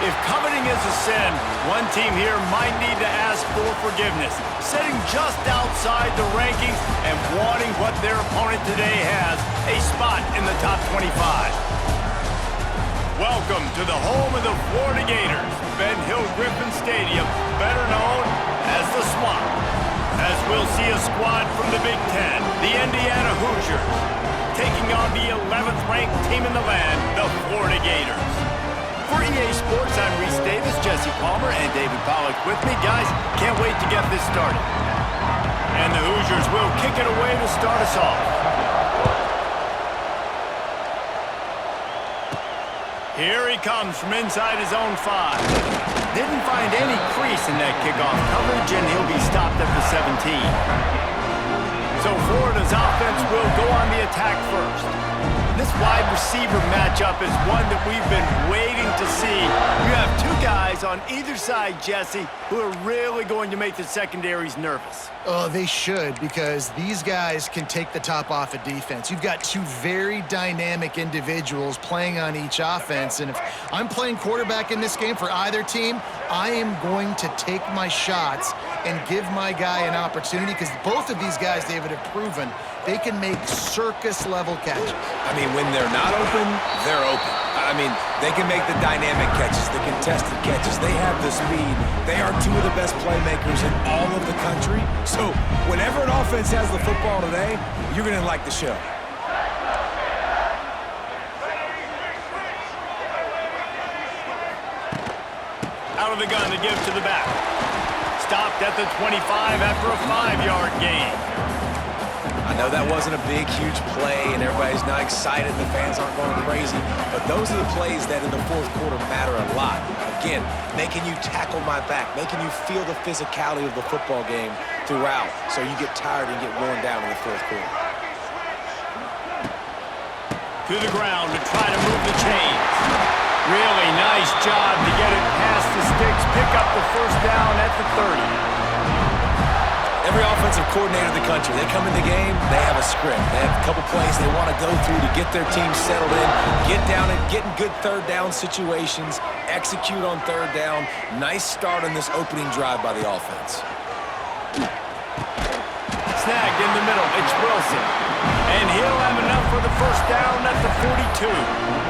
If coveting is a sin, one team here might need to ask for forgiveness, sitting just outside the rankings and wanting what their opponent today has, a spot in the top 25. Welcome to the home of the Florida Gators, Ben Hill Griffin Stadium, better known as the Swamp. As we'll see a squad from the Big Ten, the Indiana Hoosiers, taking on the 11th ranked team in the land, the Florida Gators. For EA Sports, I'm Reese Davis, Jesse Palmer, and David Pollack with me. Guys, can't wait to get this started. And the Hoosiers will kick it away to start us off. Here he comes from inside his own 5. Didn't find any crease in that kickoff coverage, and he'll be stopped at the 17. So Florida's offense will go on the attack first. This wide receiver matchup is one that we've been waiting to see. You have two guys on either side, Jesse, who are really going to make the secondaries nervous. Oh, they should, because these guys can take the top off of defense. You've got two very dynamic individuals playing on each offense, and if I'm playing quarterback in this game for either team, I am going to take my shots and give my guy an opportunity, because both of these guys, David, have proven they can make circus-level catches. I mean, when they're not open, they're open. I mean, they can make the dynamic catches, the contested catches. They have the speed. They are two of the best playmakers in all of the country. So whenever an offense has the football today, you're going to like the show. Out of the gun to give to the back. Stopped at the 25 after a 5-yard gain. I know that wasn't a big, huge play, and everybody's not excited. The fans aren't going crazy. But those are the plays that in the fourth quarter matter a lot. Again, making you tackle my back, making you feel the physicality of the football game throughout, so you get tired and get worn down in the fourth quarter. To the ground to try to move the chains. Really nice job to get it past the sticks, pick up the first down at the 30. Every offensive coordinator in the country, they come in the game, they have a script. They have a couple plays they want to go through to get their team settled in, get down and get in good third down situations, execute on third down. Nice start on this opening drive by the offense. Snagged in the middle, it's Wilson. And he'll have enough for the first down at the 42.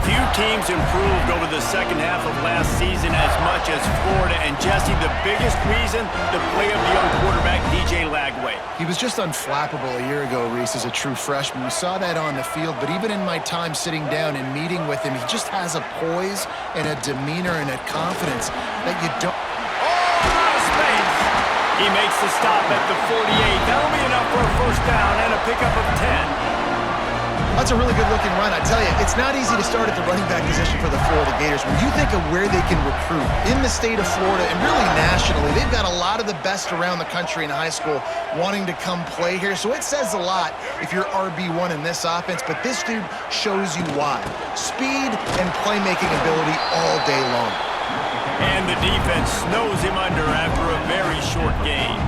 Few teams improved over the second half of last season as much as Florida. And Jesse, the biggest reason, the play of the young quarterback, DJ Lagway. He was just unflappable a year ago, Reese, as a true freshman. We saw that on the field, but even in my time sitting down and meeting with him, he just has a poise and a demeanor and a confidence that you don't... Out of space! He makes the stop at the 48. That'll be enough for a first down and a pickup of 10. That's a really good-looking run. I tell you, it's not easy to start at the running back position for the Florida Gators. When you think of where they can recruit in the state of Florida and really nationally, they've got a lot of the best around the country in high school wanting to come play here. So it says a lot if you're RB1 in this offense, but this dude shows you why. Speed and playmaking ability all day long. And the defense snows him under after a very short gain.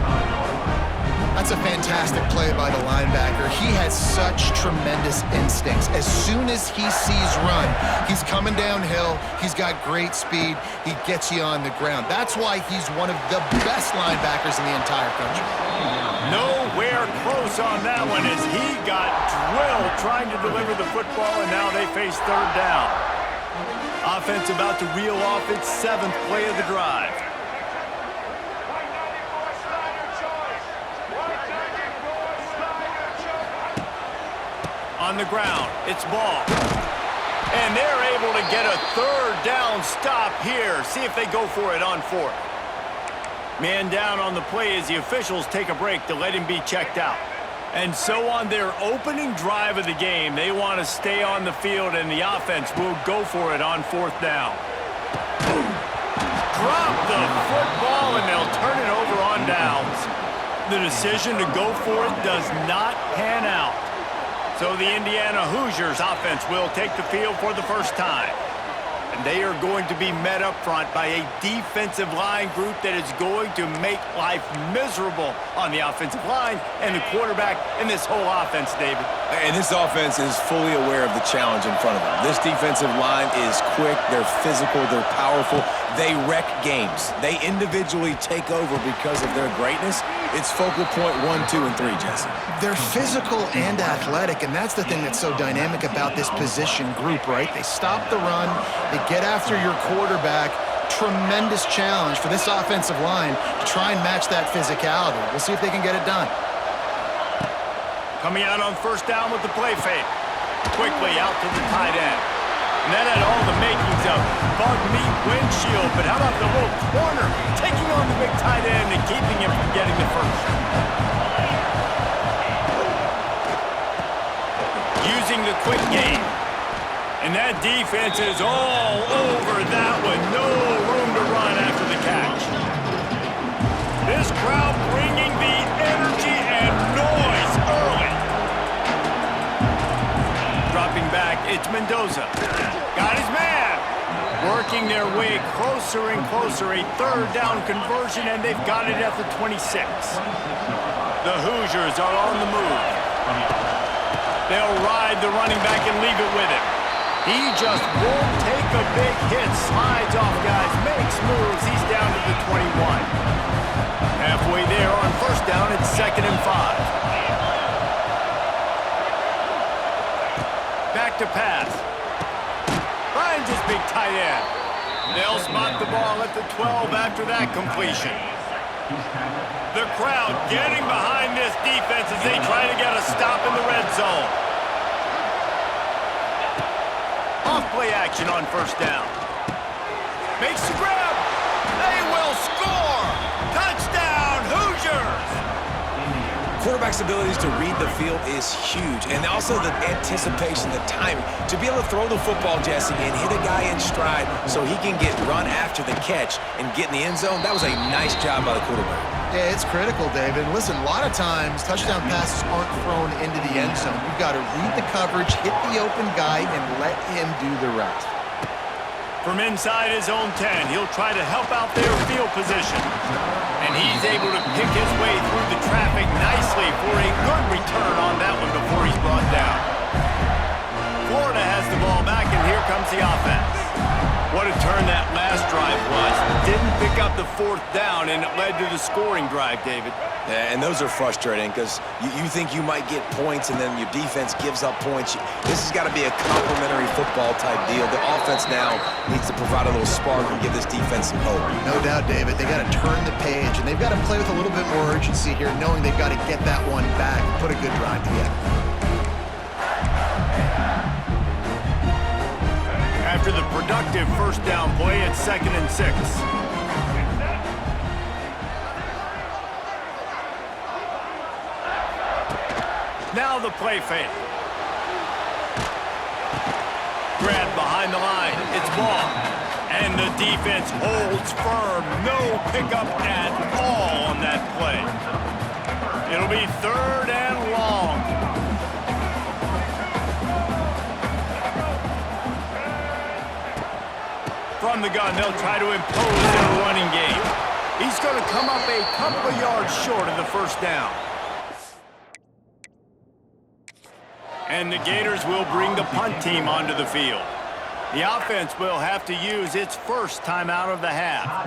That's a fantastic play by the linebacker. He has such tremendous instincts. As soon as he sees run, he's coming downhill. He's got great speed. He gets you on the ground. That's why he's one of the best linebackers in the entire country. Nowhere close on that one as he got drilled trying to deliver the football, and now they face third down. Offense about to reel off its 7th play of the drive. On the ground, it's ball. And they're able to get a third down stop here. See if they go for it on 4th. Man down on the play as the officials take a break to let him be checked out. And so on their opening drive of the game, they want to stay on the field, and the offense will go for it on 4th down. Drop the football, and they'll turn it over on downs. The decision to go for it does not pan out. So the Indiana Hoosiers offense will take the field for the first time. And they are going to be met up front by a defensive line group that is going to make life miserable on the offensive line and the quarterback and this whole offense, David. And this offense is fully aware of the challenge in front of them. This defensive line is quick, they're physical, they're powerful. They wreck games. They individually take over because of their greatness. It's focal point 1, 2, and 3, Jesse. They're physical and athletic, and that's the thing that's so dynamic about this position group, right? They stop the run, they get after your quarterback. Tremendous challenge for this offensive line to try and match that physicality. We'll see if they can get it done. Coming out on first down with the play fake. Quickly out to the tight end. And that had all the makings of bug meat windshield, but how about the little corner taking on the big tight end and keeping him from getting the first? Using the quick game. And that defense is all over that one. No room to run after the catch. This crowd bringing the energy and noise early. Dropping back, it's Mendoza. Got his man. Working their way closer and closer. A third down conversion, and they've got it at the 26. The Hoosiers are on the move. They'll ride the running back and leave it with him. He just won't take a big hit. Slides off guys, makes moves. He's down to the 21. Halfway there on first down, it's 2nd and 5. Back to pass. Finds his big tight end. They'll spot the ball at the 12 after that completion. The crowd getting behind this defense as they try to get a stop in the red zone. Off-play action on first down. Makes the grab. They will score. Touchdown, Hoosiers. Quarterback's abilities to read the field is huge, and also the anticipation, the timing. To be able to throw the football, Jesse, and hit a guy in stride so he can get run after the catch and get in the end zone, that was a nice job by the quarterback. Yeah, it's critical, David. Listen, a lot of times touchdown passes aren't thrown into the end zone. You've got to read the coverage, hit the open guy, and let him do the rest. From inside his own 10, he'll try to help out their field position. And he's able to pick his way through the traffic nicely for a good return on that one before he's brought down. Florida has the ball back, and here comes the offense. What a turn that last drive was. Didn't pick up the 4th down, and it led to the scoring drive, David. Yeah, and those are frustrating because you think you might get points and then your defense gives up points. This has got to be a complementary football type deal. The offense now needs to provide a little spark and give this defense some hope. No doubt, David. They got to turn the page, and they've got to play with a little bit more urgency here, knowing they've got to get that one back and put a good drive together. After the productive first down play, it's 2nd and 6. Now the play fake. Grab behind the line. It's ball. And the defense holds firm. No pickup at all on that play. It'll be 3rd and long. From the gun, they'll try to impose their running game. He's going to come up a couple of yards short of the first down. And the Gators will bring the punt team onto the field. The offense will have to use its first timeout of the half.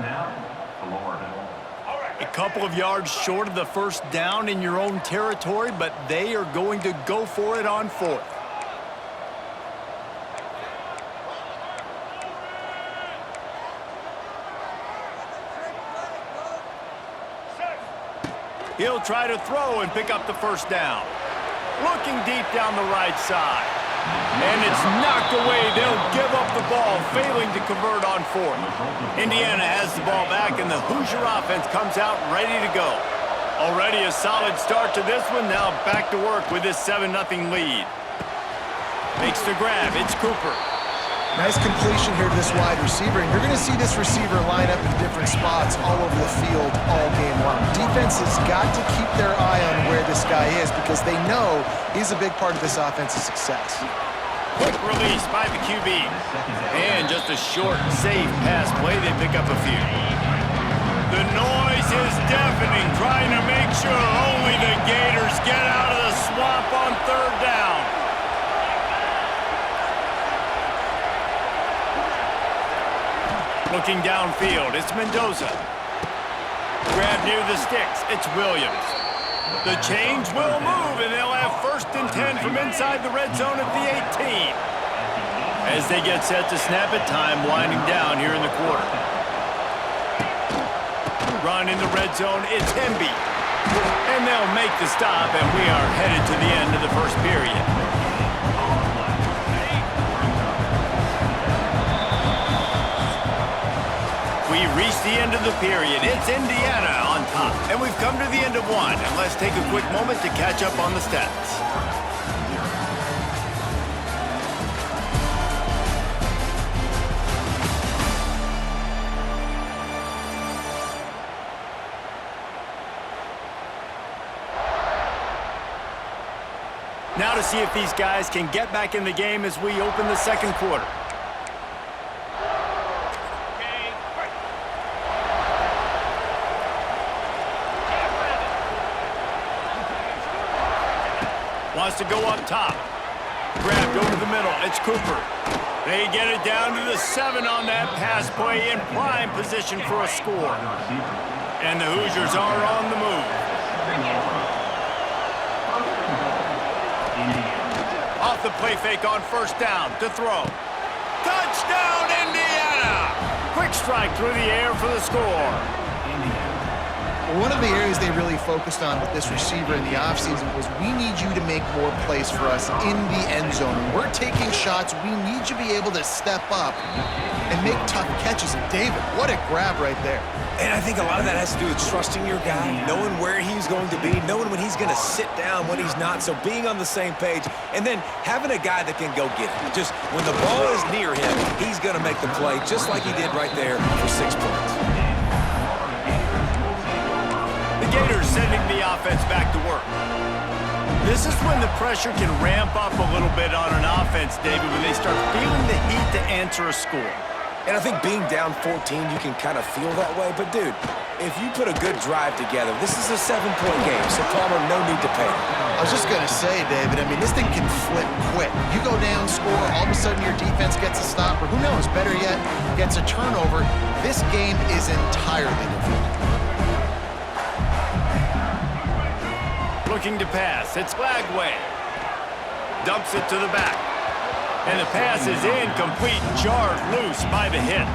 A couple of yards short of the first down in your own territory, but they are going to go for it on 4th. He'll try to throw and pick up the first down. Looking deep down the right side. And it's knocked away. They'll give up the ball, failing to convert on 4th. Indiana has the ball back, and the Hoosier offense comes out ready to go. Already a solid start to this one. Now back to work with this 7-0 lead. Makes the grab. It's Cooper. Nice completion here to this wide receiver, and you're going to see this receiver line up in different spots all over the field all game long. Defense has got to keep their eye on where this guy is because they know he's a big part of this offense's success. Quick release by the QB. And just a short, safe pass play. They pick up a few. The noise is deafening, trying to make sure only the Gators get out of the swamp on third down. Looking downfield, it's Mendoza. Grab near the sticks, it's Williams. The chains will move, and they'll have 1st and 10 from inside the red zone at the 18. As they get set to snap it, time winding down here in the quarter. Run in the red zone, it's Hemby. And they'll make the stop, and we are headed to the end of the first period. We've reached the end of the period. It's Indiana on top. And we've come to the end of one. And let's take a quick moment to catch up on the stats. Now to see if these guys can get back in the game as we open the second quarter. Wants to go up top. Grabbed over the middle. It's Cooper. They get it down to the 7 on that pass play in prime position for a score. And the Hoosiers are on the move. Off the play fake on 1st down to throw. Touchdown, Indiana! Quick strike through the air for the score. One of the areas they really focused on with this receiver in the offseason was we need you to make more plays for us in the end zone. When we're taking shots, we need you to be able to step up and make tough catches. And David, what a grab right there. And I think a lot of that has to do with trusting your guy, knowing where he's going to be, knowing when he's going to sit down, when he's not, so being on the same page, and then having a guy that can go get it. Just when the ball is near him, he's going to make the play, just like he did right there for 6 points. The Gators sending the offense back to work. This is when the pressure can ramp up a little bit on an offense, David, when they start feeling the heat to answer a score. And I think being down 14, you can kind of feel that way. But, dude, if you put a good drive together, this is a 7-point game, so Palmer, no need to panic. I was just going to say, David, I mean, this thing can flip quick. You go down, score, all of a sudden your defense gets a stop, or who knows, better yet, gets a turnover. This game is entirely different. Looking to pass, it's Lagway. Dumps it to the back. And the pass is incomplete, jarred loose by the hit.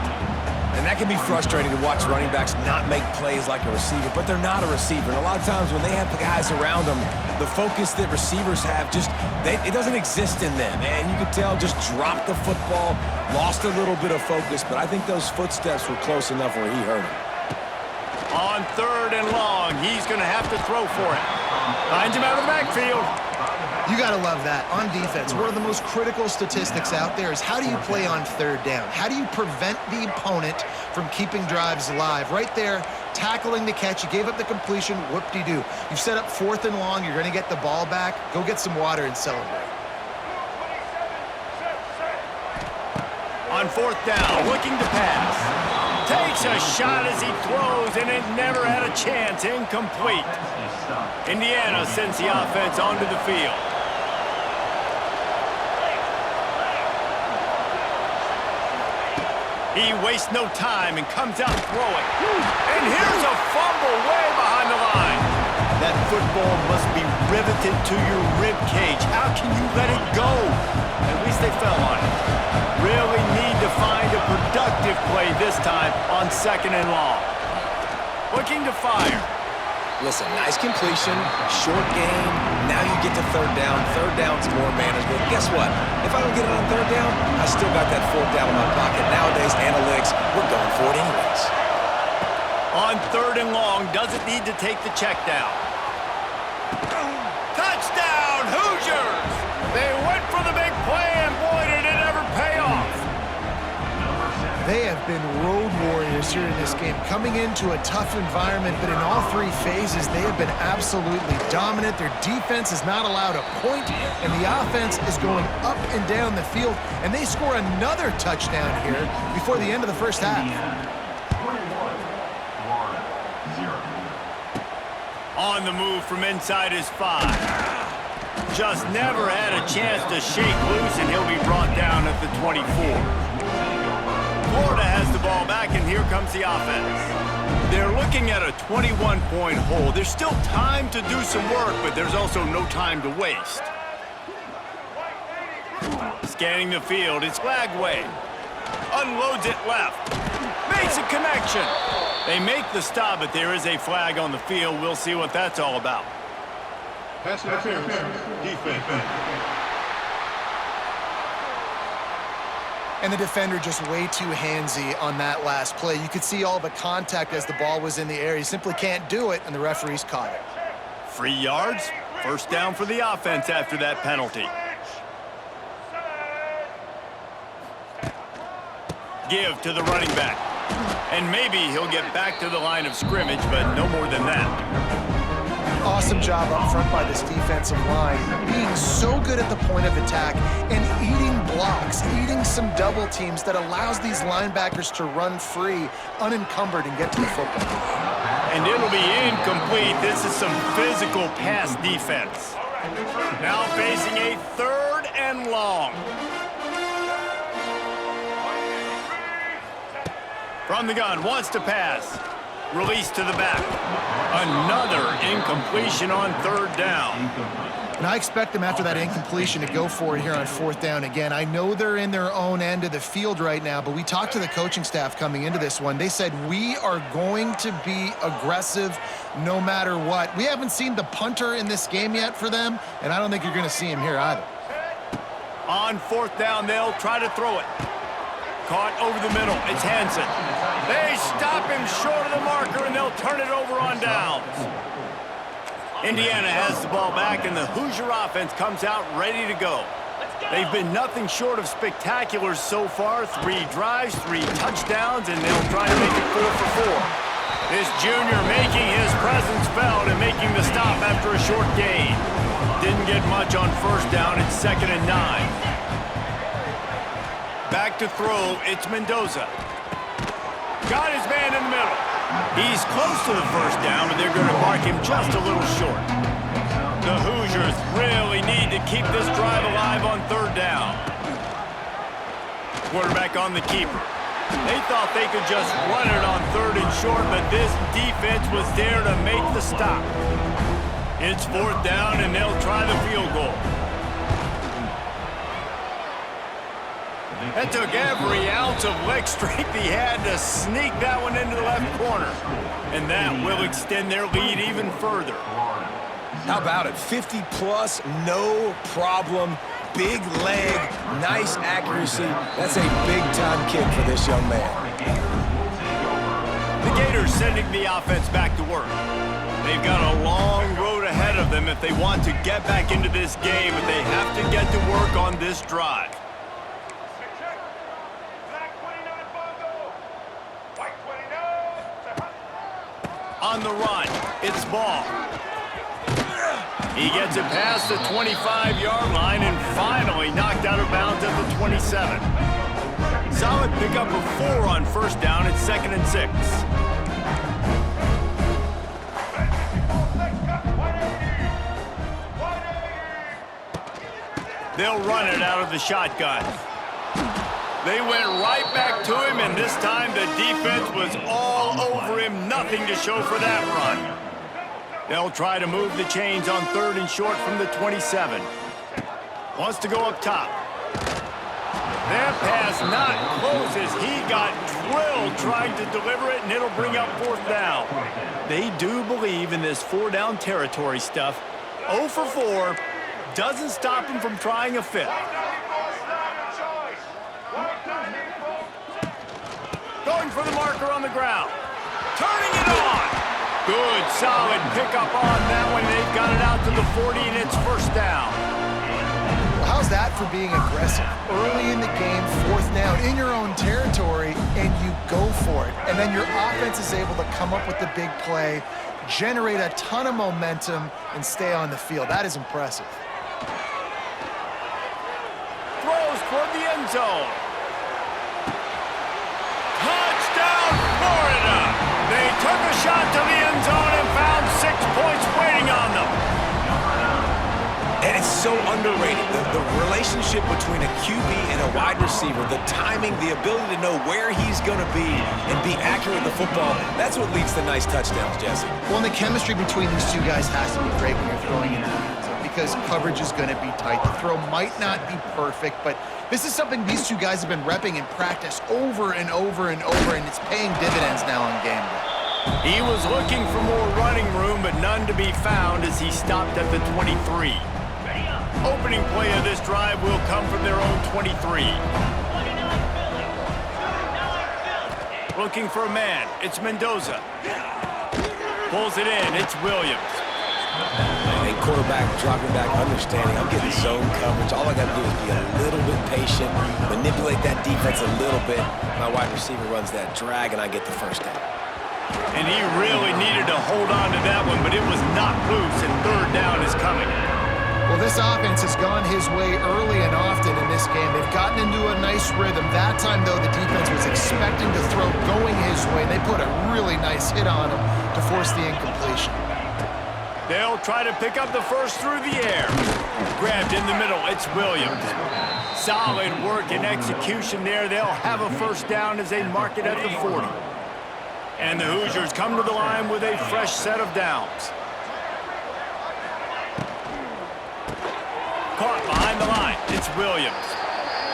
And that can be frustrating to watch running backs not make plays like a receiver, but they're not a receiver. And a lot of times when they have the guys around them, the focus that receivers have it doesn't exist in them. And you can tell just dropped the football, lost a little bit of focus, but I think those footsteps were close enough where he hurt him. On 3rd and long, he's going to have to throw for it. Finds him out of the backfield. You got to love that. On defense, one of the most critical statistics out there is how do you play on 3rd down? How do you prevent the opponent from keeping drives alive? Right there, tackling the catch. You gave up the completion. Whoop-de-doo. You've set up 4th and long. You're going to get the ball back. Go get some water and celebrate. On 4th down, looking to pass. Takes a shot as he throws, and it never had a chance. Incomplete. Indiana sends the offense onto the field. He wastes no time and comes out throwing. And here's a fumble way behind the line. That football must be riveted to your rib cage. How can you let it go? At least they fell on it. Really need to find a productive play this time on 2nd and long. Looking to fire. Listen, nice completion, short game. Now you get to 3rd down. 3rd down's more manageable. Guess what? If I don't get it on 3rd down, I still got that 4th down in my pocket. Nowadays, analytics, we're going for it anyways. On 3rd and long, doesn't need to take the check down. Touchdown, Hoosiers! They went for the big play, and boy, did it ever pay off. They have been road warriors players here in this game, coming into a tough environment, but in all three phases, they have been absolutely dominant. Their defense is not allowed a point, and the offense is going up and down the field, and they score another touchdown here before the end of the first half. On the move from inside his 5. Just never had a chance to shake loose, and he'll be brought down at the 24. Florida has the ball back, and here comes the offense. They're looking at a 21-point hole. There's still time to do some work, but there's also no time to waste. Scanning the field, it's Lagway. Unloads it left. Makes a connection. They make the stop, but there is a flag on the field. We'll see what that's all about. Pass interference, defense. And the defender just way too handsy on that last play. You could see all the contact as the ball was in the air. He simply can't do it, and the referees caught it. Free yards, first down for the offense after that penalty. Give to the running back. And maybe he'll get back to the line of scrimmage, but no more than that. Awesome job up front by this defensive line, being so good at the point of attack and eating blocks, eating some double teams that allows these linebackers to run free, unencumbered, and get to the football. And it'll be incomplete. This is some physical pass defense. Now facing a 3rd and long. From the gun, wants to pass. Release to the back. Another incompletion on 3rd down. And I expect them after that incompletion to go for it here on 4th down again. I know they're in their own end of the field right now, but we talked to the coaching staff coming into this one. They said, we are going to be aggressive no matter what. We haven't seen the punter in this game yet for them, and I don't think you're going to see him here either. On 4th down, they'll try to throw it. Caught over the middle. It's Hansen. They stop him short of the marker, and they'll turn it over on downs. Indiana has the ball back, and the Hoosier offense comes out ready to go. They've been nothing short of spectacular so far. 3 drives, 3 touchdowns, and they'll try to make it 4 for 4. This junior making his presence felt and making the stop after a short gain. Didn't get much on 1st down. It's 2nd and 9. Back to throw, it's Mendoza. Got his man in the middle. He's close to the 1st down, but they're going to mark him just a little short. The Hoosiers really need to keep this drive alive on 3rd down. Quarterback on the keeper. They thought they could just run it on 3rd and short, but this defense was there to make the stop. It's 4th down, and they'll try the field goal. That took every ounce of leg strength he had to sneak that one into the left corner. And that will extend their lead even further. How about it? 50-plus, no problem. Big leg, nice accuracy. That's a big-time kick for this young man. The Gators sending the offense back to work. They've got a long road ahead of them if they want to get back into this game, but they have to get to work on this drive. On the run, it's Ball. He gets it past the 25-yard line and finally knocked out of bounds at the 27. Solid pickup of 4 on 1st down. It's 2nd and 6. They'll run it out of the shotgun. They went right back to him, and this time the defense was all over him. Nothing to show for that run. They'll try to move the chains on 3rd and short from the 27. Wants to go up top. That pass not close as he got drilled trying to deliver it, and it'll bring up 4th down. They do believe in this 4-down territory stuff. 0 for 4 doesn't stop him from trying a 5th. Going for the marker on the ground. Turning it on. Good, solid pickup on that one. They've got it out to the 40, and it's 1st down. Well, how's that for being aggressive. Early in the game, 4th down, in your own territory, and you go for it. And then your offense is able to come up with the big play, generate a ton of momentum, and stay on the field. That is impressive. Throws toward the end zone. Touchdown, Florida! They took a shot to the end zone and found 6 points waiting on them. And it's so underrated. The relationship between a QB and a wide receiver, the timing, the ability to know where he's going to be and be accurate with the football, that's what leads to nice touchdowns, Jesse. Well, and the chemistry between these two guys has to be great when you're throwing in the end zone because coverage is going to be tight. The throw might not be perfect, but this is something these two guys have been repping in practice over and over and over, and it's paying dividends now on game day. He was looking for more running room, but none to be found as he stopped at the 23. Opening play of this drive will come from their own 23. Looking for a man. It's Mendoza. Pulls it in. It's Williams. And quarterback dropping back, understanding I'm getting zone coverage. All I got to do is be a little bit patient, manipulate that defense a little bit. My wide receiver runs that drag, and I get the first down. And he really needed to hold on to that one, but it was knocked loose, and 3rd down is coming. Well, this offense has gone his way early and often in this game. They've gotten into a nice rhythm. That time, though, the defense was expecting to throw going his way. They put a really nice hit on him to force the incompletion. They'll try to pick up the first through the air. Grabbed in the middle, it's Williams. Solid work and execution there. They'll have a first down as they mark it at the 40. And the Hoosiers come to the line with a fresh set of downs. Caught behind the line, it's Williams.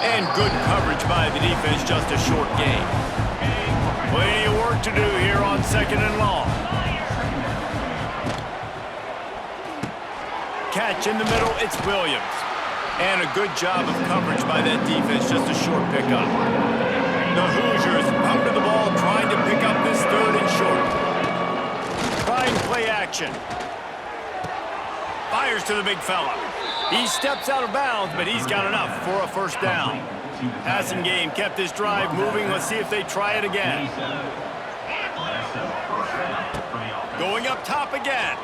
And good coverage by the defense, just a short gain. Plenty of work to do here on 2nd and long. Catch in the middle, it's Williams. And a good job of coverage by that defense, just a short pickup. The Hoosiers come to the ball trying to pick up this 3rd and short. Trying play action. Fires to the big fella. He steps out of bounds, but he's got enough for a first down. Passing game kept this drive moving. Let's see if they try it again. Going up top again.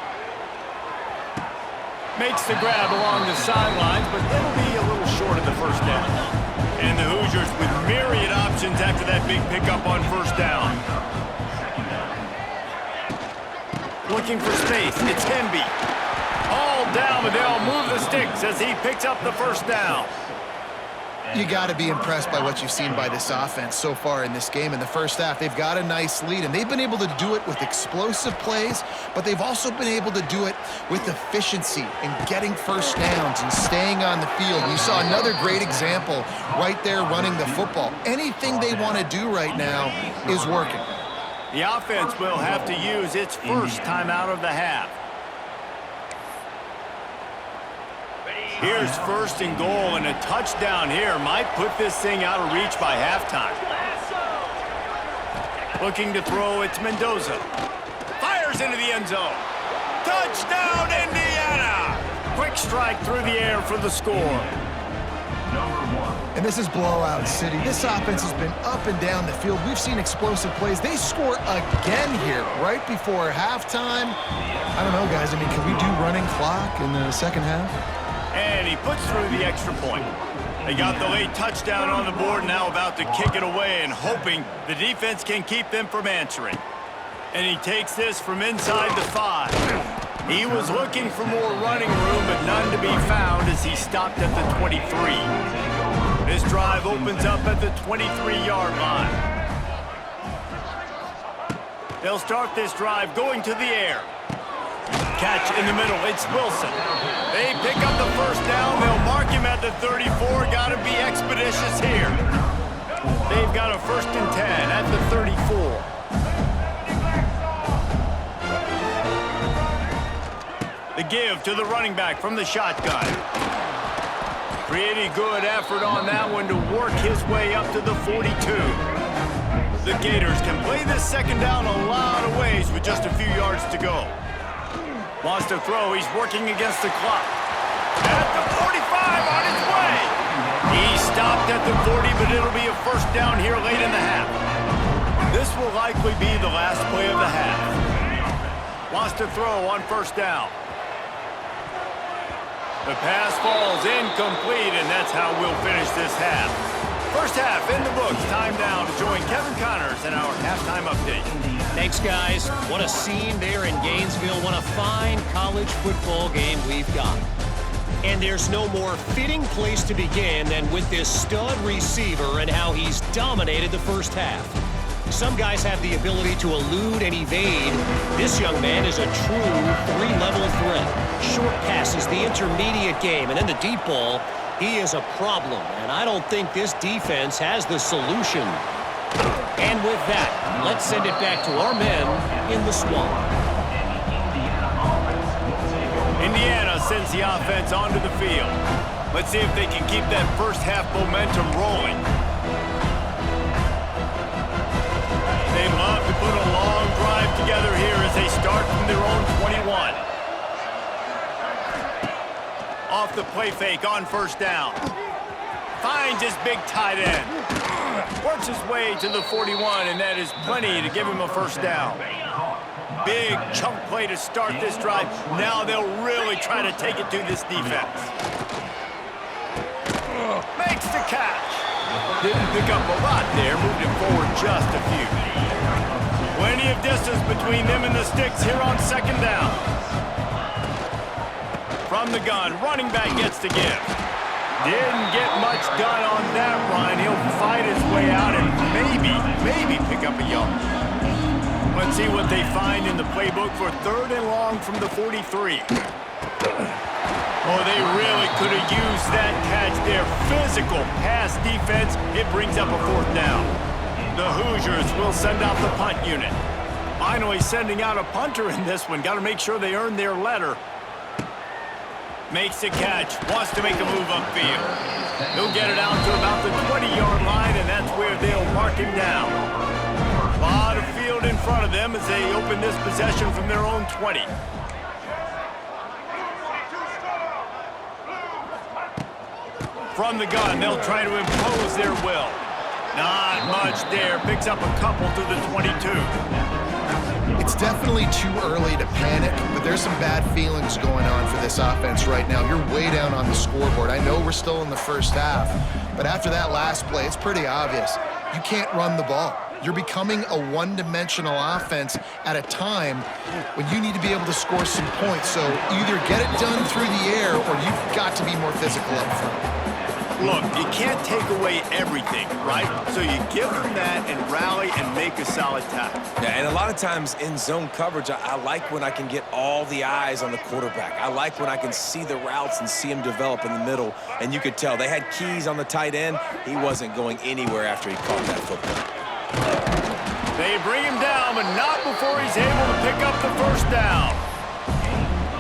Makes the grab along the sidelines, but it'll be a little short of the first down. And the Hoosiers with myriad options after that big pickup on first down. Looking for space, it's Hemby. All down, but they'll move the sticks as he picks up the first down. You got to be impressed by what you've seen by this offense so far in this game. In the first half, they've got a nice lead, and they've been able to do it with explosive plays, but they've also been able to do it with efficiency and getting first downs and staying on the field. You saw another great example right there running the football. Anything they want to do right now is working. The offense will have to use its first timeout of the half. Here's 1st and goal, and a touchdown here might put this thing out of reach by halftime. Looking to throw, it's Mendoza. Fires into the end zone. Touchdown, Indiana! Quick strike through the air for the score. And this is blowout city. This offense has been up and down the field. We've seen explosive plays. They score again here right before halftime. I don't know, guys. I mean, can we do running clock in the second half? And he puts through the extra point. They got the late touchdown on the board, now about to kick it away and hoping the defense can keep them from answering. And he takes this from inside the 5. He was looking for more running room, but none to be found as he stopped at the 23. This drive opens up at the 23-yard line. They'll start this drive going to the air. Catch in the middle, it's Wilson. They pick up the first down, they'll mark him at the 34, gotta be expeditious here. They've got a 1st and 10 at the 34. The give to the running back from the shotgun. Pretty good effort on that one to work his way up to the 42. The Gators can play this 2nd down a lot of ways with just a few yards to go. Wants to throw, he's working against the clock. At the 45, on his way. that it'll be a first down here late in the half. This will likely be the last play of the half. Wants to throw on first down. The pass falls incomplete, and that's how we'll finish this half. First half in the books. Time now to join Kevin Connors in our halftime update. Thanks, guys. What a scene there in Gainesville. What a fine college football game we've got. And there's no more fitting place to begin than with this stud receiver and how he's dominated the first half. Some guys have the ability to elude and evade. This young man is a true three-level threat. Short passes, the intermediate game, and then the deep ball. He is a problem, and I don't think this defense has the solution. And with that, let's send it back to our men in the swamp. Indiana sends the offense onto the field. Let's see if they can keep that first half momentum rolling. They'd love to put a long drive together here as they start from their own 21. Off the play fake on first down. Finds his big tight end. Works his way to the 41, and that is plenty to give him a first down. Big chunk play to start this drive. Now they'll really try to take it to this defense. Makes the catch. Didn't pick up a lot there, moved it forward just a few. Plenty of distance between them and the sticks here on second down. From the gun, running back gets the give. Didn't get much done on that run. He'll fight his way out and maybe pick up a yard. Let's see what they find in the playbook for third and long from the 43. Oh, they really could have used that catch there. Physical pass defense. It brings up a fourth down. The Hoosiers will send out the punt unit. Finally sending out a punter in this one. Got to make sure they earn their letter. Makes the catch. Wants to make a move upfield. He'll get it out to about the 20-yard line, and that's where they'll mark him down. A lot of field in front of them as they open this possession from their own 20. From the gun, they'll try to impose their will. Not much there. Picks up a couple to the 22. It's definitely too early to panic, but there's some bad feelings going on for this offense right now. You're way down on the scoreboard. I know we're still in the first half, but after that last play, it's pretty obvious. You can't run the ball. You're becoming a one-dimensional offense at a time when you need to be able to score some points. So either get it done through the air or you've got to be more physical up front. Look, you can't take away everything, right? So you give them that and rally and make a solid tackle. Yeah, and a lot of times in zone coverage, I like when I can get all the eyes on the quarterback. I like when I can see the routes and see him develop in the middle. And you could tell they had keys on the tight end. He wasn't going anywhere after he caught that football. They bring him down, but not before he's able to pick up the first down.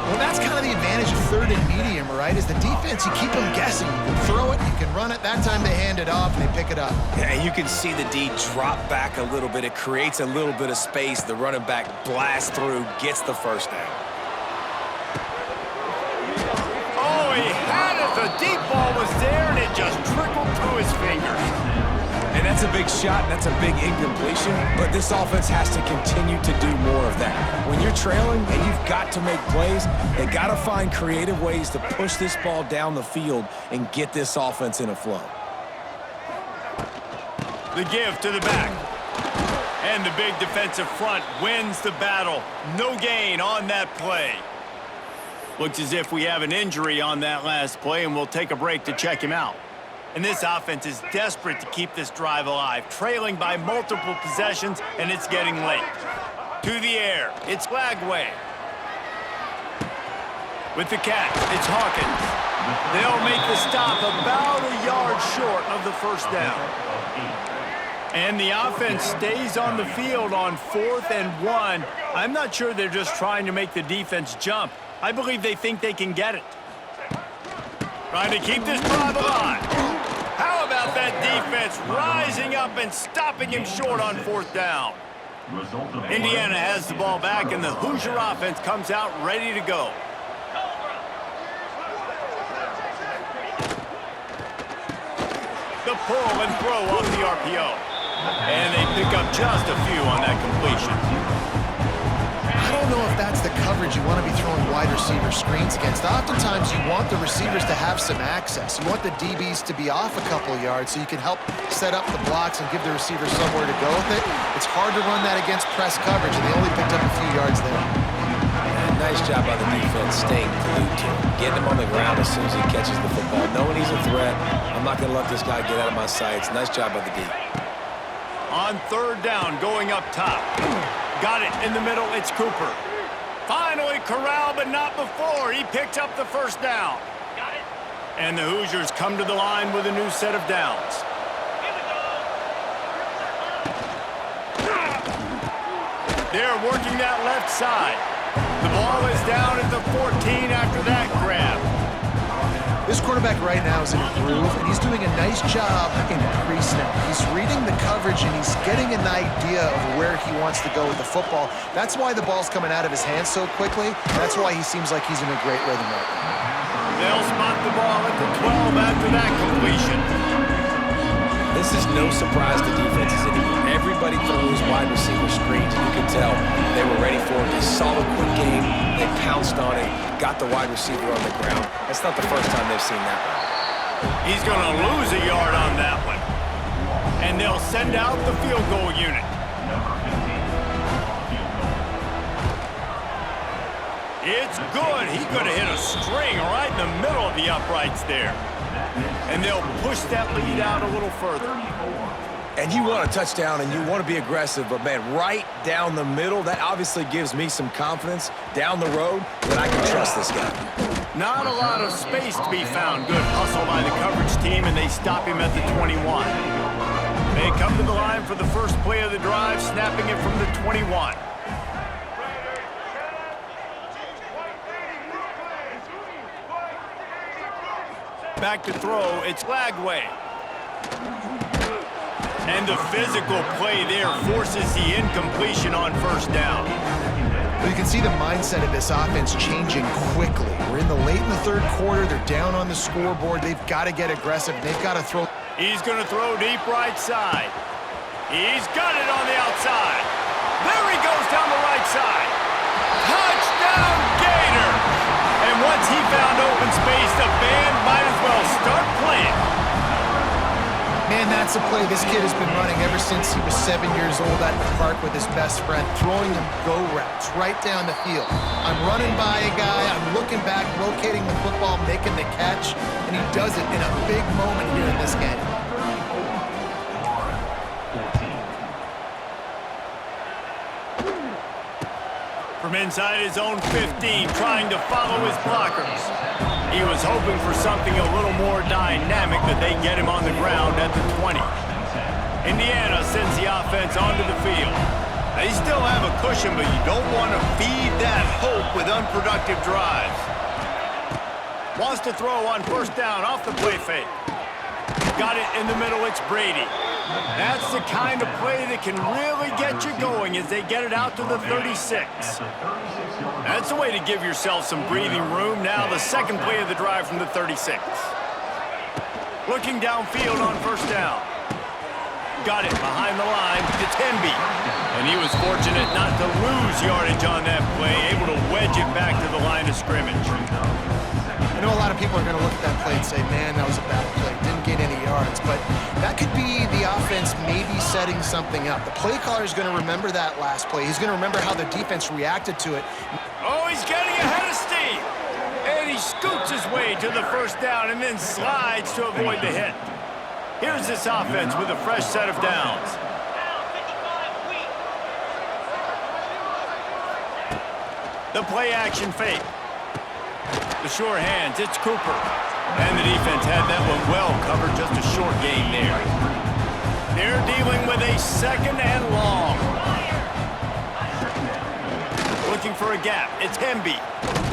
Well, that's kind of the advantage of third and medium, right? Is the defense, you keep them guessing. You can throw it, you can run it. That time they hand it off and they pick it up. Yeah, and you can see the D drop back a little bit. It creates a little bit of space. The running back blasts through, gets the first down. Oh, he had it. The deep ball was there, and it just trickled through his fingers. And that's a big shot, and that's a big incompletion, but this offense has to continue to do more of that. When you're trailing and you've got to make plays, they got to find creative ways to push this ball down the field and get this offense in a flow. The give to the back. And the big defensive front wins the battle. No gain on that play. Looks as if we have an injury on that last play, and we'll take a break to check him out. And this offense is desperate to keep this drive alive, trailing by multiple possessions, and it's getting late. To the air, it's Lagway. With the catch, it's Hawkins. They'll make the stop about a yard short of the first down. And the offense stays on the field on 4th and 1. I'm not sure they're just trying to make the defense jump. I believe they think they can get it. Trying to keep this drive alive. How about that defense rising up and stopping him short on 4th down? Indiana has the ball back, and the Hoosier offense comes out ready to go. The to pull and throw off the RPO. And they pick up just a few on that completion. I don't know if that's the coverage you want to be throwing wide receiver screens against. Oftentimes, you want the receivers to have some access. You want the DBs to be off a couple of yards so you can help set up the blocks and give the receiver somewhere to go with it. It's hard to run that against press coverage, and they only picked up a few yards there. Nice job by the defense staying glued to him, getting him on the ground as soon as he catches the football, knowing he's a threat. I'm not going to let this guy get out of my sights. Nice job by the D. On third down, going up top. Got it in the middle, it's Cooper. Finally corralled, but not before. He picked up the first down. And the Hoosiers come to the line with a new set of downs. They're working that left side. The ball is down at the 14 after that grab. This quarterback right now is in a groove, and he's doing a nice job in pre-snap. He's reading the coverage, and he's getting an idea of where he wants to go with the football. That's why the ball's coming out of his hands so quickly. That's why he seems like he's in a great rhythm right now. They'll spot the ball at the 12 after that completion. This is no surprise to defenses anymore. Everybody throws wide receiver screens, and you can tell they were ready for it. They saw the quick game, they pounced on it, got the wide receiver on the ground. That's not the first time they've seen that one. He's going to lose a yard on that one. And they'll send out the field goal unit. It's good. He could have hit a string right in the middle of the uprights there. And they'll push that lead out a little further. And you want a touchdown and you want to be aggressive, but man, right down the middle, that obviously gives me some confidence down the road that I can trust this guy. Not a lot of space to be found. Good hustle by the coverage team, and they stop him at the 21. They come to the line for the first play of the drive, snapping it from the 21. Back to throw, it's Lagway. And the physical play there forces the incompletion on first down. Well, you can see the mindset of this offense changing quickly. We're in the late in the third quarter. They're down on the scoreboard. They've got to get aggressive. They've got to throw. He's going to throw deep right side. He's got it on the outside. There he goes down the right side. Touchdown, Gators! And once he found open space, the band might as well start playing. Man, that's a play this kid has been running ever since he was 7 years old at the park with his best friend, throwing him go routes right down the field. I'm running by a guy, I'm looking back, locating the football, making the catch, and he does it in a big moment here in this game. From inside his own 15, trying to follow his blockers. He was hoping for something a little more dynamic, that they get him on the ground at the 20. Indiana sends the offense onto the field. They still have a cushion, but you don't want to feed that hope with unproductive drives. Wants to throw on first down off the play fake. Got it in the middle, it's Brady. That's the kind of play that can really get you going as they get it out to the 36. That's a way to give yourself some breathing room. Now the second play of the drive from the 36. Looking downfield on first down. Got it behind the line. It's Hemby. And he was fortunate not to lose yardage on that play, able to wedge it back to the line of scrimmage. I know a lot of people are going to look at that play and say, man, that was a bad play. Didn't get any yards. But that could be the offense maybe setting something up. The play caller is going to remember that last play. He's going to remember how the defense reacted to it. Oh, he's getting ahead of steam. And he scoots his way to the first down and then slides to avoid the hit. Here's this offense with a fresh set of downs. The play action fake. The sure hands, it's Cooper. And the defense had that one well covered, just a short gain there. They're dealing with a second and long. Looking for a gap, it's Hemby.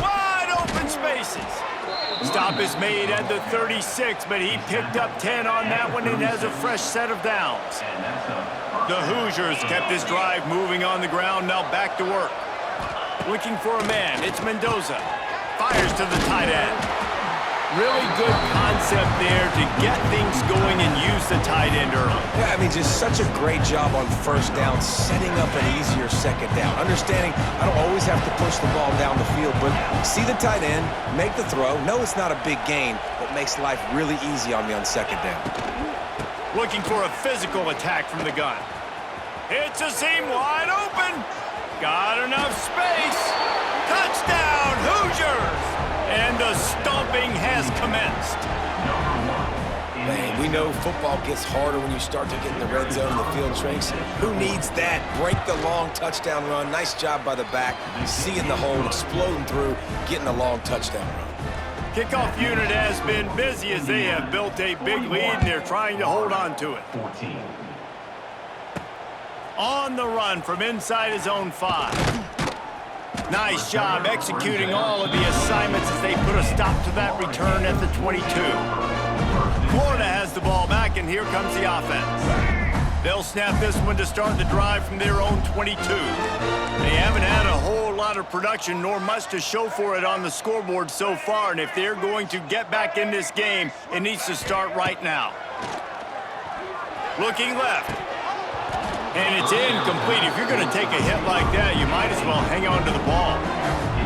Wide open spaces. Stop is made at the 36, but he picked up 10 on that one and has a fresh set of downs. The Hoosiers kept this drive moving on the ground, now back to work. Looking for a man, it's Mendoza. Fires to the tight end. Really good concept there to get things going and use the tight end early. Yeah, I mean, just such a great job on first down, setting up an easier second down. Understanding I don't always have to push the ball down the field, but see the tight end, make the throw. No, it's not a big gain, but makes life really easy on me on second down. Looking for a physical attack from the gun. It's a seam wide open. Got enough space. Touchdown, Hoosiers! And the stomping has commenced. Man, we know football gets harder when you start to get in the red zone and the field shrinks. Who needs that? Break the long touchdown run. Nice job by the back. Seeing the hole, exploding through, getting a long touchdown run. Kickoff unit has been busy as they have built a big lead and they're trying to hold on to it. 14. On the run from inside his own 5. Nice job executing all of the assignments as they put a stop to that return at the 22. Florida has the ball back, and here comes the offense. They'll snap this one to start the drive from their own 22. They haven't had a whole lot of production nor much to show for it on the scoreboard so far, and if they're going to get back in this game, it needs to start right now. Looking left. And it's incomplete. If you're going to take a hit like that, you might as well hang on to the ball.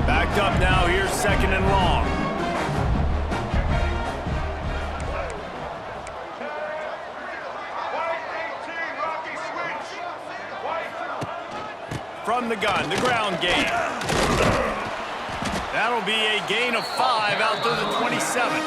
Backed up now. Here's second and long. From the gun, the ground game. That'll be a gain of 5 out to the 27.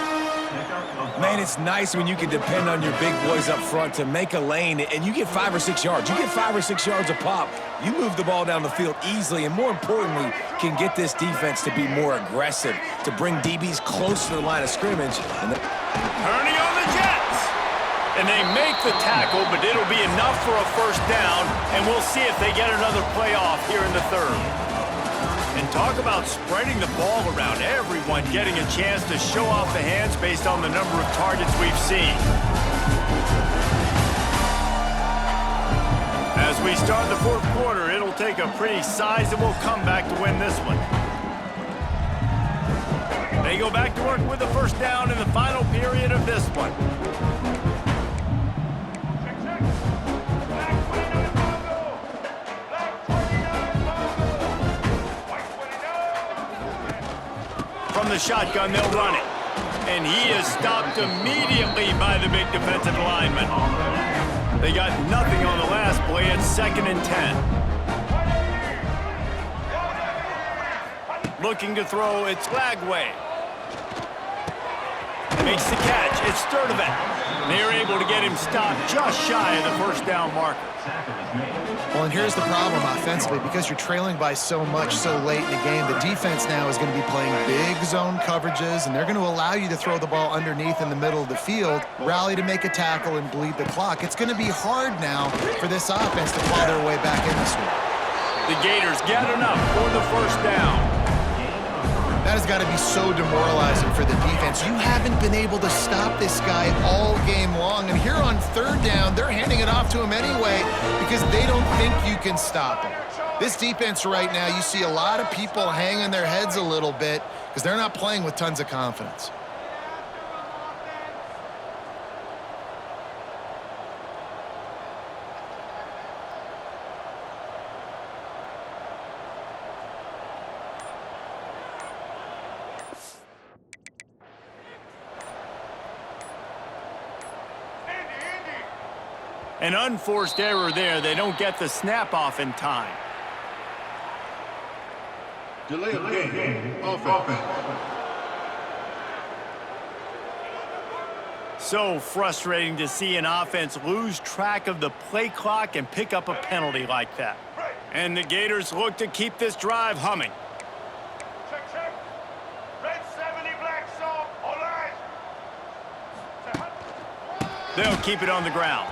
Man, it's nice when you can depend on your big boys up front to make a lane, and you get 5 or 6 yards. You get 5 or 6 yards a pop. You move the ball down the field easily, and more importantly, can get this defense to be more aggressive, to bring DBs close to the line of scrimmage. Turning on the Jets. And they make the tackle, but it'll be enough for a first down, and we'll see if they get another playoff here in the third. And talk about spreading the ball around, everyone getting a chance to show off the hands based on the number of targets we've seen. As we start the fourth quarter, it'll take a pretty sizable comeback to win this one. They go back to work with the first down in the final period of this one. From the shotgun, they'll run it. And he is stopped immediately by the big defensive lineman. They got nothing on the last play. It's 2nd and 10. Looking to throw, it's Lagway. Makes the catch. It's Sturdivant. They're able to get him stopped just shy of the first down marker. Well, and here's the problem offensively. Because you're trailing by so much so late in the game, the defense now is going to be playing big zone coverages, and they're going to allow you to throw the ball underneath in the middle of the field, rally to make a tackle, and bleed the clock. It's going to be hard now for this offense to claw their way back in this one. The Gators get enough for the first down. That has got to be so demoralizing for the defense. You haven't been able to stop this guy all game long. And here on third down, they're handing it off to him anyway because they don't think you can stop him. This defense right now, you see a lot of people hanging their heads a little bit because they're not playing with tons of confidence. An unforced error there. They don't get the snap off in time. Delay of game. Offense. So frustrating to see an offense lose track of the play clock and pick up a penalty like that. And the Gators look to keep this drive humming. Check, check. Red 70, black salt. All right. They'll keep it on the ground.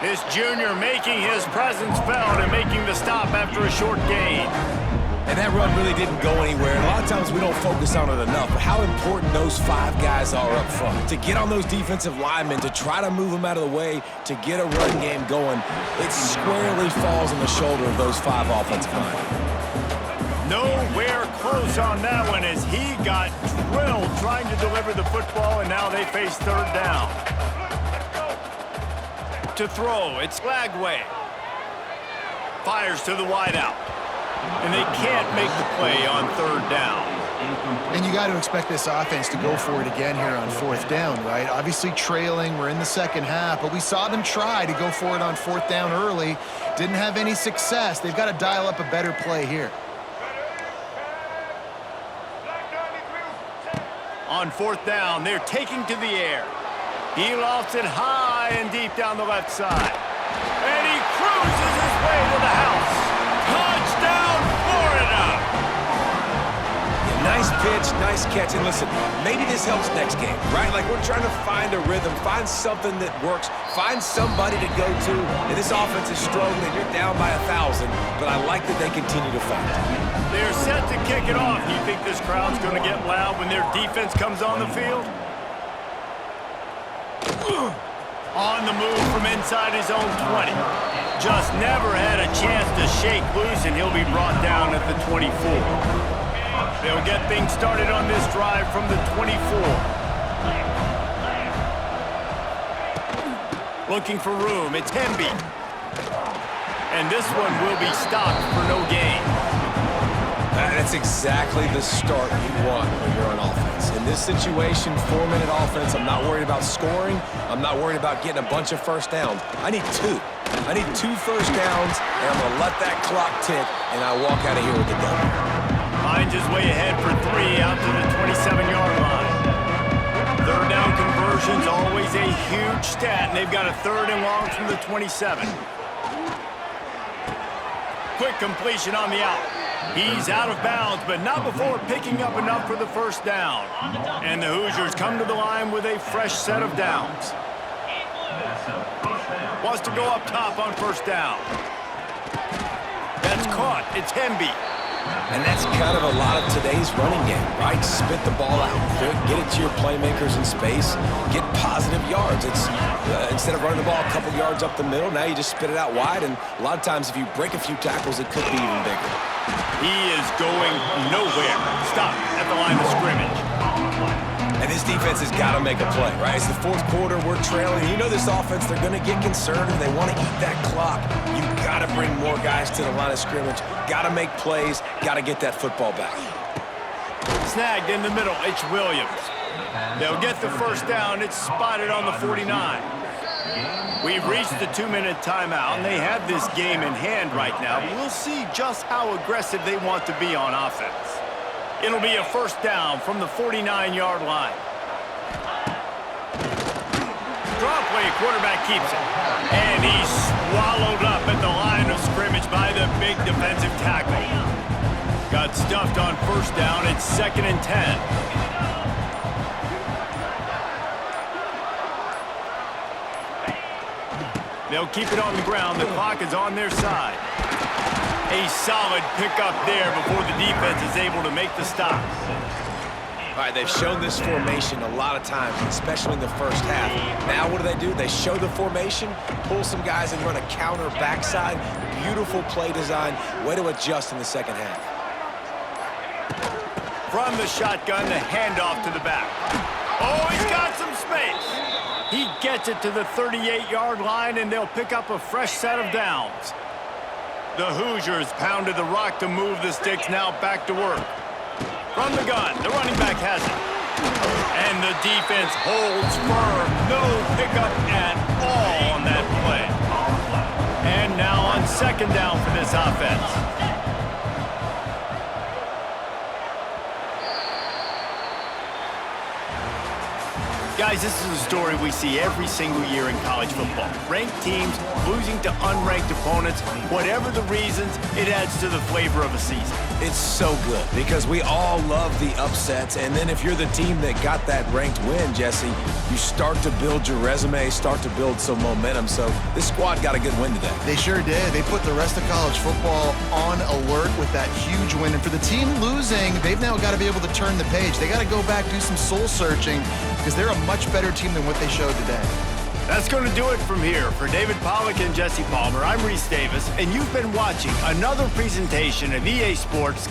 This junior making his presence felt and making the stop after a short gain. And that run really didn't go anywhere. And a lot of times we don't focus on it enough, but how important those 5 guys are up front. To get on those defensive linemen, to try to move them out of the way, to get a run game going, it squarely falls on the shoulder of those 5 offensive linemen. Nowhere close on that one as he got drilled trying to deliver the football, and now they face third down. To throw, it's Lagway. Fires to the wideout. And they can't make the play on third down. And you got to expect this offense to go for it again here on fourth down, right? Obviously trailing, we're in the second half, but we saw them try to go for it on fourth down early. Didn't have any success. They've got to dial up a better play here. On fourth down, they're taking to the air. He lofts it high and deep down the left side. And he cruises his way to the house. Touchdown, Florida! Nice pitch, nice catch. And listen, maybe this helps next game, right? Like we're trying to find a rhythm, find something that works, find somebody to go to. And this offense is struggling. You're down by 1,000, but I like that they continue to fight. They're set to kick it off. You think this crowd's going to get loud when their defense comes on the field? On the move from inside his own 20. Just never had a chance to shake loose, and he'll be brought down at the 24. They'll get things started on this drive from the 24. Looking for room, it's Hemby. And this one will be stopped for no gain. That's exactly the start you want when you're on offense. In this situation, 4-minute offense, I'm not worried about scoring. I'm not worried about getting a bunch of first downs. I need 2. I need 2 first downs, and I'm going to let that clock tick, and I walk out of here with the W. Finds his way ahead for 3 out to the 27-yard line. Third down conversion's always a huge stat, and they've got a 3rd and long from the 27. Quick completion on the out. He's out of bounds, but not before picking up enough for the first down. And the Hoosiers come to the line with a fresh set of downs. Wants to go up top on first down. That's caught. It's Hemby. And that's kind of a lot of today's running game, right? Spit the ball out quick, get it to your playmakers in space, get positive yards. It's instead of running the ball a couple yards up the middle, now you just spit it out wide, and a lot of times if you break a few tackles, it could be even bigger. He is going nowhere. Stop at the line of scrimmage. And this defense has got to make a play, right? It's the 4th quarter, we're trailing. You know this offense, they're going to get conservative. They want to eat that clock. You've got to bring more guys to the line of scrimmage. Got to make plays. Got to get that football back. Snagged in the middle, it's Williams. They'll get the first down. It's spotted on the 49. We've reached the 2-minute timeout, and they have this game in hand right now. We'll see just how aggressive they want to be on offense. It'll be a first down from the 49-yard line. Draw play, quarterback keeps it. And he's swallowed up at the line of scrimmage by the big defensive tackle. Got stuffed on first down. It's 2nd and 10. They'll keep it on the ground. The clock is on their side. A solid pickup there before the defense is able to make the stop. All right, they've shown this formation a lot of times, especially in the first half. Now what do? They show the formation, pull some guys and run a counter backside. Beautiful play design. Way to adjust in the second half. From the shotgun, the handoff to the back. Oh, he's got some space. He gets it to the 38-yard line, and they'll pick up a fresh set of downs. The Hoosiers pounded the rock to move the sticks, now back to work. From the gun, the running back has it. And the defense holds firm. No pickup at all on that play. And now on 2nd down for this offense. Guys, this is a story we see every single year in college football. Ranked teams losing to unranked opponents. Whatever the reasons, it adds to the flavor of a season. It's so good because we all love the upsets, and then if you're the team that got that ranked win, Jesse, you start to build your resume, start to build some momentum. So this squad got a good win today. They sure did. They put the rest of college football on alert with that huge win. And for the team losing, they've now got to be able to turn the page. They got to go back, do some soul searching, because they're a much better team than what they showed today. That's going to do it from here. For David Pollack and Jesse Palmer, I'm Reese Davis, and you've been watching another presentation of EA Sports